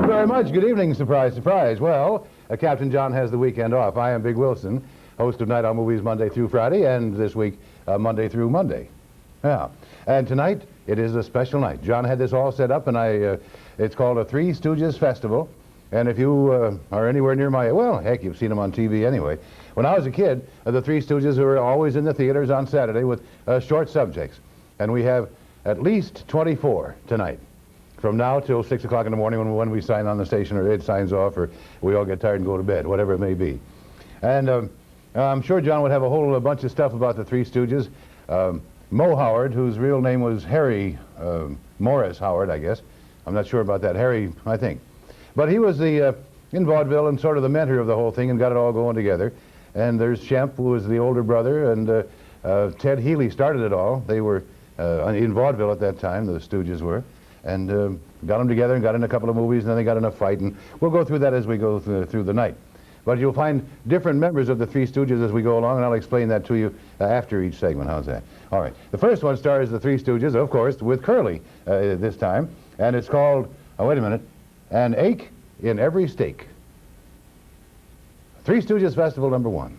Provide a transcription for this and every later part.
Very much. Good evening, surprise, surprise. Well, Captain John has the weekend off. I am Big Wilson, host of Night on Movies Monday through Friday, and this week, Monday through Monday. Yeah. And tonight, it is a special night. John had this all set up, and it's called a Three Stooges Festival. And if you are anywhere near well, heck, you've seen them on TV anyway. When I was a kid, the Three Stooges were always in the theaters on Saturday with short subjects. And we have at least 24 tonight, from now till 6 o'clock in the morning when we sign on the station, or Ed signs off, or we all get tired and go to bed, whatever it may be. And I'm sure John would have a whole bunch of stuff about the Three Stooges. Mo Howard, whose real name was Harry Morris Howard, I guess. I'm not sure about that. Harry, I think. But he was in vaudeville and sort of the mentor of the whole thing and got it all going together. And there's Shemp, who was the older brother, and Ted Healy started it all. They were in vaudeville at that time, the Stooges were. And got them together and got in a couple of movies, and then they got in a fight. And we'll go through that as we go through the night. But you'll find different members of the Three Stooges as we go along, and I'll explain that to you after each segment. How's that? All right. The first one stars the Three Stooges, of course, with Curly this time. And it's called, wait a minute, An Ache in Every Steak. Three Stooges Festival #1.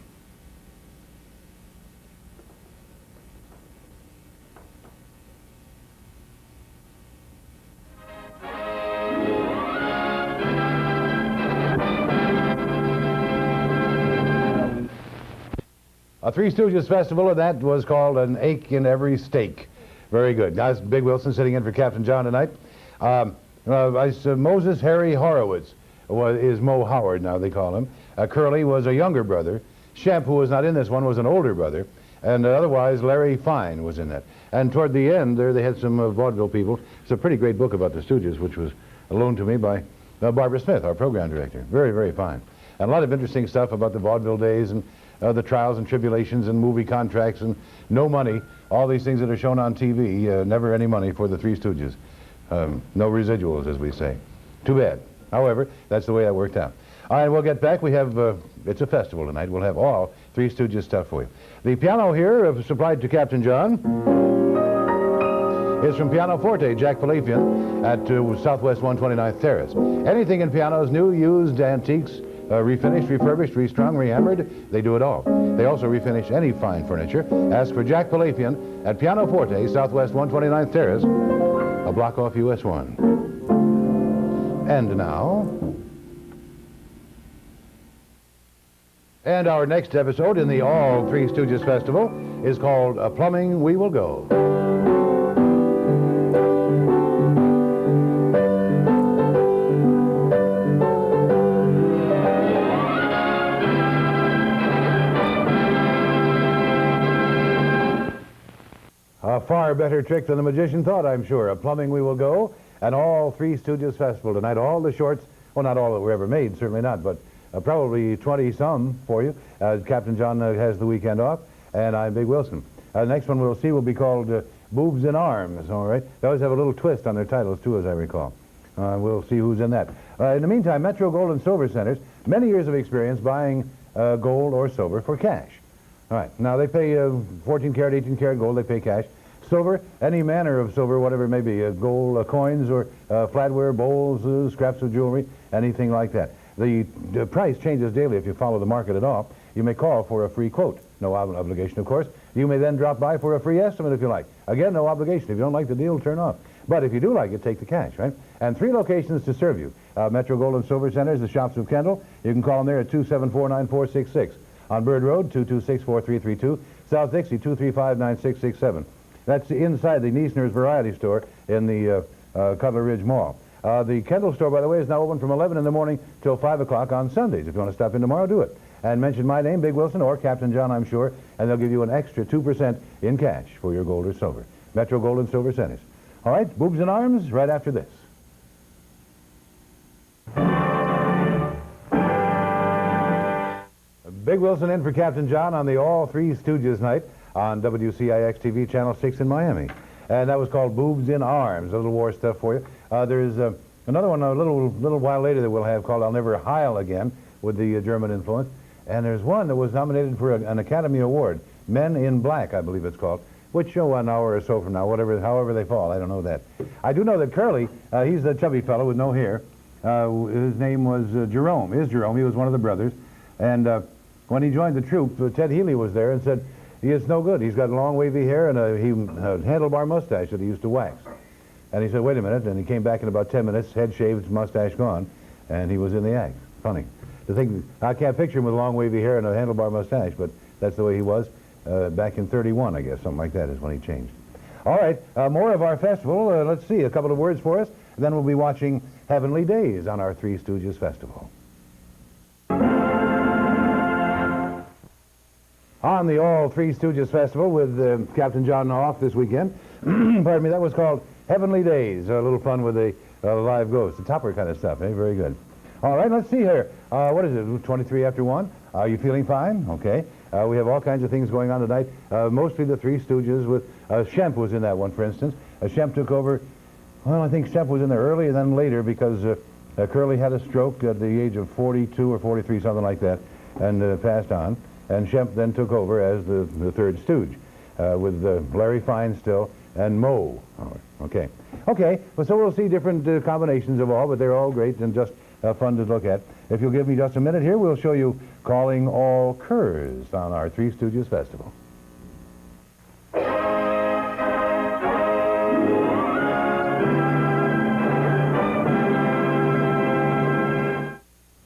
A Three Stooges Festival, and that was called An Ache in Every Steak. Very good. Now, it's Big Wilson sitting in for Captain John tonight. Moses Harry Horowitz is Mo Howard, now they call him. Curly was a younger brother. Shemp, who was not in this one, was an older brother. And otherwise, Larry Fine was in that. And toward the end, there they had some vaudeville people. It's a pretty great book about the Stooges, which was loaned to me by Barbara Smith, our program director. Very, very fine. And a lot of interesting stuff about the vaudeville days and the trials and tribulations and movie contracts and no money, all these things that are shown on TV, never any money for the Three Stooges. No residuals, as we say. Too bad. However, that's the way that worked out. All right, we'll get back. We have, it's a festival tonight. We'll have all Three Stooges stuff for you. The piano here, supplied to Captain John, is from Piano Forte, Jack Falafian, at Southwest 129th Terrace. Anything in pianos, new, used, antiques, refinished, refurbished, restrung, rehammered, they do it all. They also refinish any fine furniture. Ask for Jack Falafian at Piano Forte, Southwest 129th Terrace, a block off US 1. And now... And our next episode in the All Three Stooges Festival is called Plumbing We Will Go. A far better trick than the magician thought, I'm sure. A Plumbing We Will Go, and All Three Stooges Festival tonight. All the shorts, well, not all that were ever made, certainly not, but probably 20-some for you. Captain John has the weekend off, and I'm Big Wilson. The next one we'll see will be called Boobs in Arms, all right? They always have a little twist on their titles, too, as I recall. We'll see who's in that. In the meantime, Metro Gold and Silver Centers, many years of experience buying gold or silver for cash. All right, now they pay 14-karat, 18-karat gold, they pay cash. Silver, any manner of silver, whatever it may be, gold coins or flatware, bowls, scraps of jewelry, anything like that. The price changes daily if you follow the market at all. You may call for a free quote. No obligation, of course. You may then drop by for a free estimate if you like. Again, no obligation. If you don't like the deal, turn off. But if you do like it, take the cash, right? And 3 locations to serve you. Metro Gold and Silver Centers, the Shops of Kendall. You can call them there at 274-9466. On Bird Road, 226-4332. South Dixie, 235-9667. That's inside the Niesner's Variety Store in the Cutler Ridge Mall. The Kendall store, by the way, is now open from 11 in the morning till 5 o'clock on Sundays. If you want to stop in tomorrow, do it. And mention my name, Big Wilson, or Captain John, I'm sure, and they'll give you an extra 2% in cash for your gold or silver. Metro Gold and Silver Centers. All right, Boobs and Arms, right after this. Big Wilson in for Captain John on the All Three Stooges night on WCIX TV Channel 6 in Miami. And that was called Boobs in Arms, a little war stuff for you. There's another one a little while later that we'll have called I'll Never Heil Again, with the German influence. And there's one that was nominated for an Academy Award, Men in Black, I believe it's called, which show an hour or so from now, however they fall. I don't know that. I do know that Curly, he's the chubby fellow with no hair. His name was Jerome. He was one of the brothers. And when he joined the troupe, Ted Healy was there and said, he is no good. He's got long wavy hair and a handlebar mustache that he used to wax. And he said, wait a minute. And he came back in about 10 minutes, head shaved, mustache gone, and he was in the act. Funny. To think, I can't picture him with long wavy hair and a handlebar mustache, but that's the way he was back in 31, I guess. Something like that is when he changed. All right, more of our festival. Let's see, a couple of words for us. And then we'll be watching Heavenly Days on our Three Stooges Festival. On the All Three Stooges Festival with Captain John off this weekend. Pardon me, that was called Heavenly Days. A little fun with a live ghost. The topper kind of stuff, eh? Very good. All right, let's see here. What is it, 23 after 1? Are you feeling fine? Okay. We have all kinds of things going on tonight. Mostly the Three Stooges with... Shemp was in that one, for instance. Shemp took over... Well, I think Shemp was in there early and then later because Curly had a stroke at the age of 42 or 43, something like that, and passed on. And Shemp then took over as the third stooge with Larry Fine still and Moe. Okay. Okay, well, so we'll see different combinations of all, but they're all great and just fun to look at. If you'll give me just a minute here, we'll show you Calling All Curs on our Three Stooges Festival.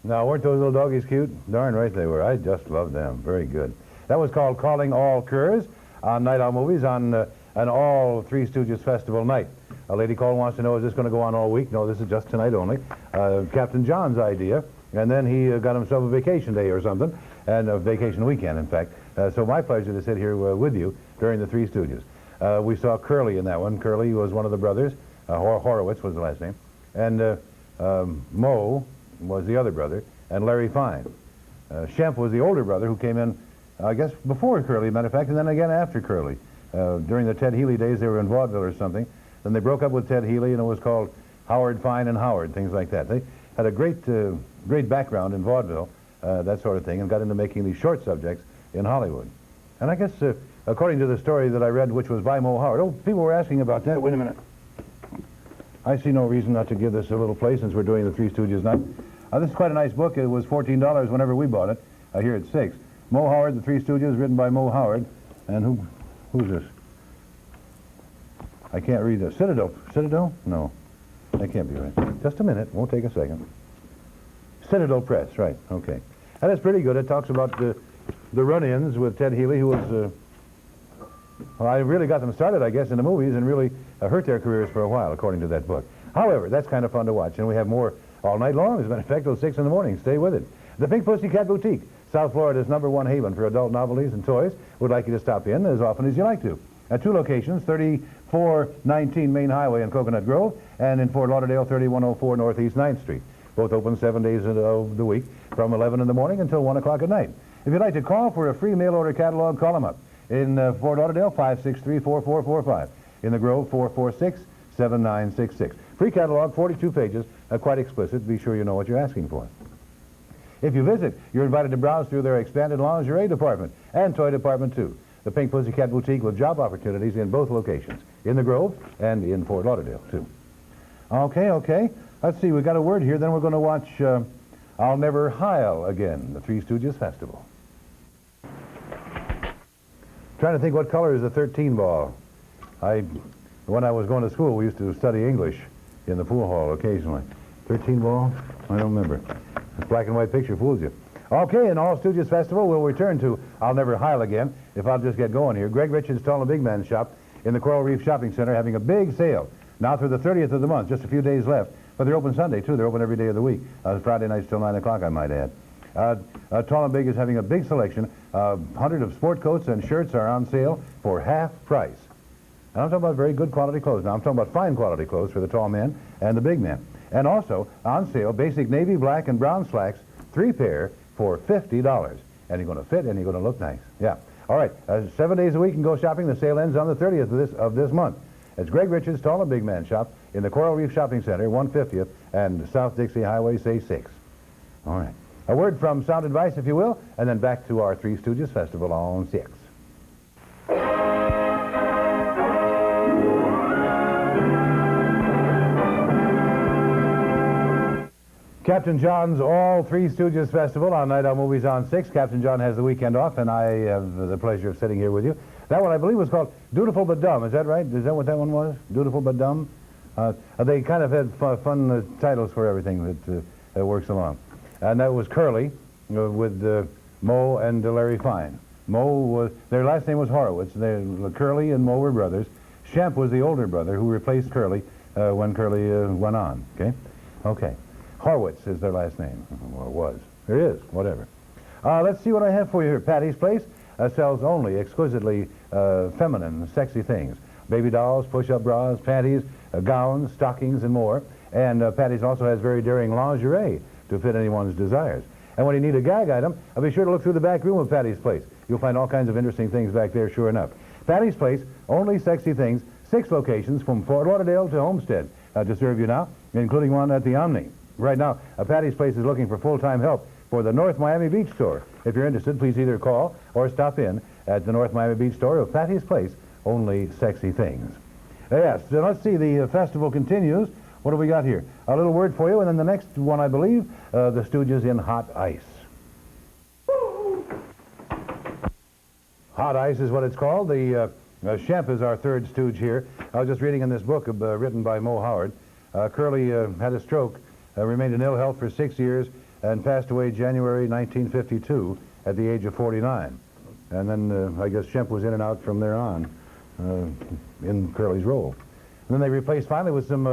Now, weren't those little doggies cute? Darn right they were. I just love them. Very good. That was called Calling All Curs on Night Owl Movies on an All Three Stooges Festival night. A lady called wants to know, is this going to go on all week? No, this is just tonight only. Captain John's idea. And then he got himself a vacation day or something, and a vacation weekend, in fact. So my pleasure to sit here with you during the Three Stooges. We saw Curly in that one. Curly was one of the brothers. Horowitz was the last name. And Moe was the other brother, and Larry Fine. Shemp was the older brother who came in, I guess, before Curly, matter of fact, and then again after Curly. During the Ted Healy days, they were in vaudeville or something. Then they broke up with Ted Healy, and it was called Howard, Fine, and Howard, things like that. They had a great background in vaudeville, that sort of thing, and got into making these short subjects in Hollywood. And I guess, according to the story that I read, which was by Moe Howard, people were asking about that. Wait a minute. I see no reason not to give this a little play since we're doing the Three Stooges night. This is quite a nice book. It was $14 whenever we bought it, here at 6. Moe Howard, The Three Stooges, written by Moe Howard. And who's this? I can't read this. Citadel? No, that can't be right. Just a minute. Won't take a second. Citadel Press, right. Okay. And it's pretty good. It talks about the run-ins with Ted Healy, who was... well, I really got them started, I guess, in the movies and really hurt their careers for a while, according to that book. However, that's kind of fun to watch, and we have more all night long. As a matter of fact, till 6 in the morning. Stay with it. The Pink Pussycat Boutique, South Florida's #1 haven for adult novelties and toys, would like you to stop in as often as you like to. At 2 locations, 3419 Main Highway in Coconut Grove, and in Fort Lauderdale, 3104 Northeast 9th Street. Both open 7 days of the week, from 11 in the morning until 1 o'clock at night. If you'd like to call for a free mail order catalog, call them up. In Fort Lauderdale, 563-4445. In the Grove, 446-7966. Free catalog, 42 pages, quite explicit. Be sure you know what you're asking for. If you visit, you're invited to browse through their expanded lingerie department and toy department, too. The Pink Pussycat Boutique with job opportunities in both locations, in the Grove and in Fort Lauderdale, too. Okay. Let's see, we got a word here. Then we're going to watch I'll Never Heil Again, the Three Stooges Festival. Trying to think what color is the 13 ball. When I was going to school, we used to study English in the pool hall occasionally. 13 ball? I don't remember. The black and white picture fools you. Okay, in All Stooges Festival, we'll return to I'll Never Heil Again, if I'll just get going here. Greg Richards' Tall and Big Man's shop in the Coral Reef Shopping Center having a big sale. Now through the 30th of the month, just a few days left. But they're open Sunday, too. They're open every day of the week. Friday nights till 9 o'clock, I might add. Tall and Big is having a big selection. 100 of sport coats and shirts are on sale for half price. And I'm talking about very good quality clothes. Now, I'm talking about fine quality clothes for the tall men and the big men. And also, on sale, basic navy, black, and brown slacks, 3 pair for $50. and you're going to fit, and you're going to look nice. Yeah. All right. 7 days a week and go shopping. The sale ends on the 30th of this month. It's Greg Richards' Tall and Big Man Shop in the Coral Reef Shopping Center, 150th and South Dixie Highway, say 6. All right. A word from Sound Advice, if you will, and then back to our Three Stooges Festival on 6. Captain John's All Three Stooges Festival on Night Out Movies on 6. Captain John has the weekend off, and I have the pleasure of sitting here with you. That one, I believe, was called Dutiful But Dumb. Is that right? Is that what that one was? Dutiful But Dumb? They kind of had fun titles for everything that works along. And that was Curly with Moe and Larry Fine. Moe was, their last name was Horowitz. Curly and Moe were brothers. Shemp was the older brother who replaced Curly when Curly went on. Okay? Okay. Horowitz is their last name. Or was. There is. Whatever. Let's see what I have for you here. Patty's Place sells only exquisitely feminine, sexy things. Baby dolls, push-up bras, panties, gowns, stockings, and more. And Patty's also has very daring lingerie to fit anyone's desires. And when you need a gag item, be sure to look through the back room of Patty's Place. You'll find all kinds of interesting things back there, sure enough. Patty's Place, only sexy things, 6 locations from Fort Lauderdale to Homestead to serve you now, including one at the Omni. Right now, Patty's Place is looking for full-time help for the North Miami Beach store. If you're interested, please either call or stop in at the North Miami Beach store of Patty's Place, only sexy things. Yes, so let's see, the festival continues. What do we got here? A little word for you, and then the next one, I believe, the Stooges in Hot Ice. Hot Ice is what it's called. The Shemp is our third Stooge here. I was just reading in this book written by Moe Howard. Curly had a stroke, remained in ill health for 6 years, and passed away January 1952 at the age of 49. And then I guess Shemp was in and out from there on in Curly's role. And then they replaced finally with some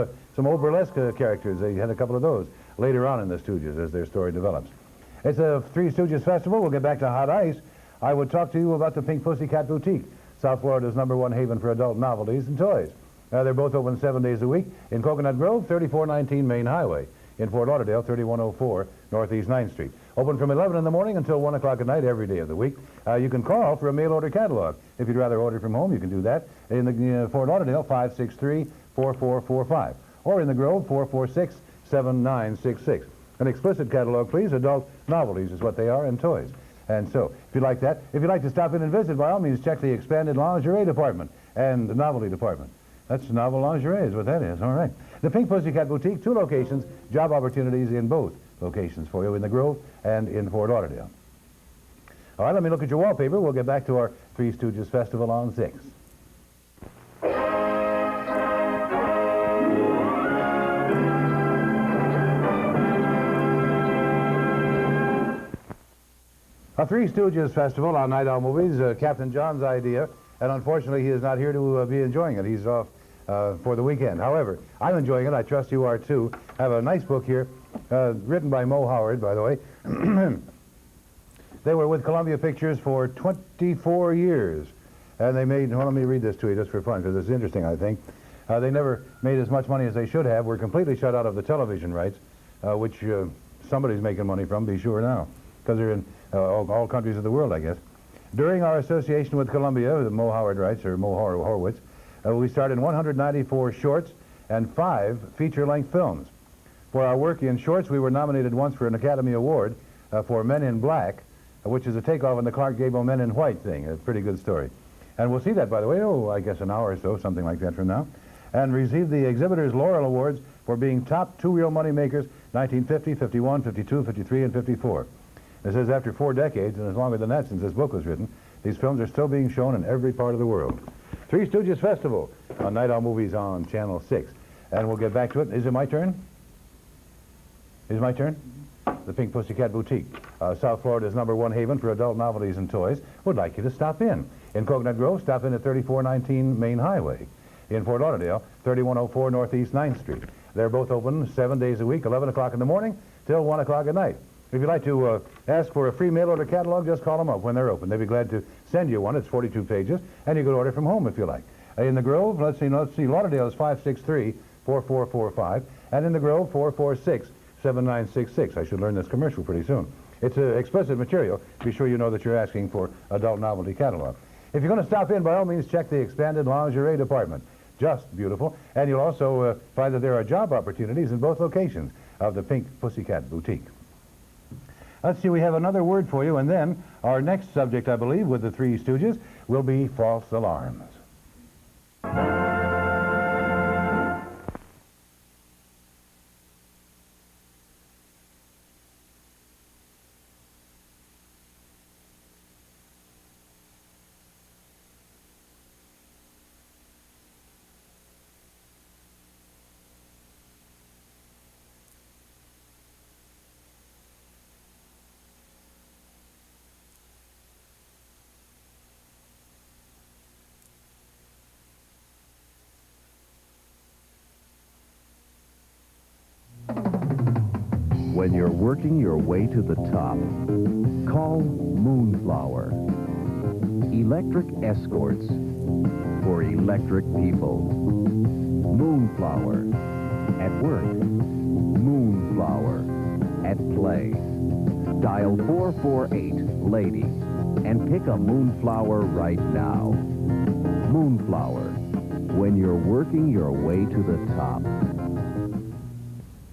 old burlesque characters. They had a couple of those later on in the Stooges as their story develops. It's a Three Stooges Festival. We'll get back to Hot Ice. I would talk to you about the Pink Pussycat Boutique, South Florida's #1 haven for adult novelties and toys. They're both open 7 days a week in Coconut Grove, 3419 Main Highway. In Fort Lauderdale, 3104 Northeast 9th Street. Open from 11 in the morning until 1 o'clock at night every day of the week. You can call for a mail order catalog. If you'd rather order from home, you can do that in the Fort Lauderdale, 563-4445. Or in the Grove, 446-7966. An explicit catalog, please. Adult novelties is what they are, and toys. And so, if you'd like that, if you'd like to stop in and visit, by all means, check the expanded lingerie department and the novelty department. That's novel lingerie is what that is. All right. The Pink Pussycat Boutique, 2 locations, job opportunities in both locations for you, in the Grove and in Fort Lauderdale. All right, let me look at your wallpaper. We'll get back to our Three Stooges Festival on 6. A Three Stooges Festival on Night Owl Movies, Captain John's idea, and unfortunately he is not here to be enjoying it. He's off for the weekend. However, I'm enjoying it. I trust you are too. I have a nice book here, written by Moe Howard, by the way. They were with Columbia Pictures for 24 years, and they made, well, let me read this to you just for fun, because it's interesting, I think. They never made as much money as they should have. We're completely shut out of the television rights, which somebody's making money from, be sure now, because they're in all countries of the world, I guess. During our association with Columbia, the Moe Howard rights, or Moe Horowitz, we starred in 194 shorts and 5 feature-length films. For our work in shorts, we were nominated once for an Academy Award for Men in Black, which is a takeoff on the Clark Gable Men in White thing. A pretty good story. And we'll see that, by the way, I guess an hour or so, something like that from now. And received the Exhibitors Laurel Awards for being top 2 reel money makers, 1950, 51, 52, 53, and 54. This is after 4 decades, and it's longer than that since this book was written. These films are still being shown in every part of the world. Three Stooges Festival on Night Owl Movies on Channel 6. And we'll get back to it. Is it my turn? Is it my turn? The Pink Pussycat Boutique, South Florida's #1 haven for adult novelties and toys, would like you to stop in. In Coconut Grove, stop in at 3419 Main Highway. In Fort Lauderdale, 3104 Northeast 9th Street. They're both open 7 days a week, 11 o'clock in the morning till 1 o'clock at night. If you'd like to ask for a free mail order catalog, just call them up when they're open. They'd be glad to send you one. It's 42 pages, and you could order from home if you like. In the Grove, let's see, Lauderdale is 563-4445, and in the Grove, 446-7966. I should learn this commercial pretty soon. It's explicit material. Be sure you know that you're asking for adult novelty catalog. If you're going to stop in, by all means, check the expanded lingerie department. Just beautiful. And you'll also find that there are job opportunities in both locations of the Pink Pussycat Boutique. Let's see, we have another word for you, and then our next subject, I believe, with the Three Stooges, will be false alarms. When you're working your way to the top, call Moonflower. Electric escorts for electric people. Moonflower. At work. Moonflower. At play. Dial 448 Lady and pick a Moonflower right now. Moonflower. When you're working your way to the top.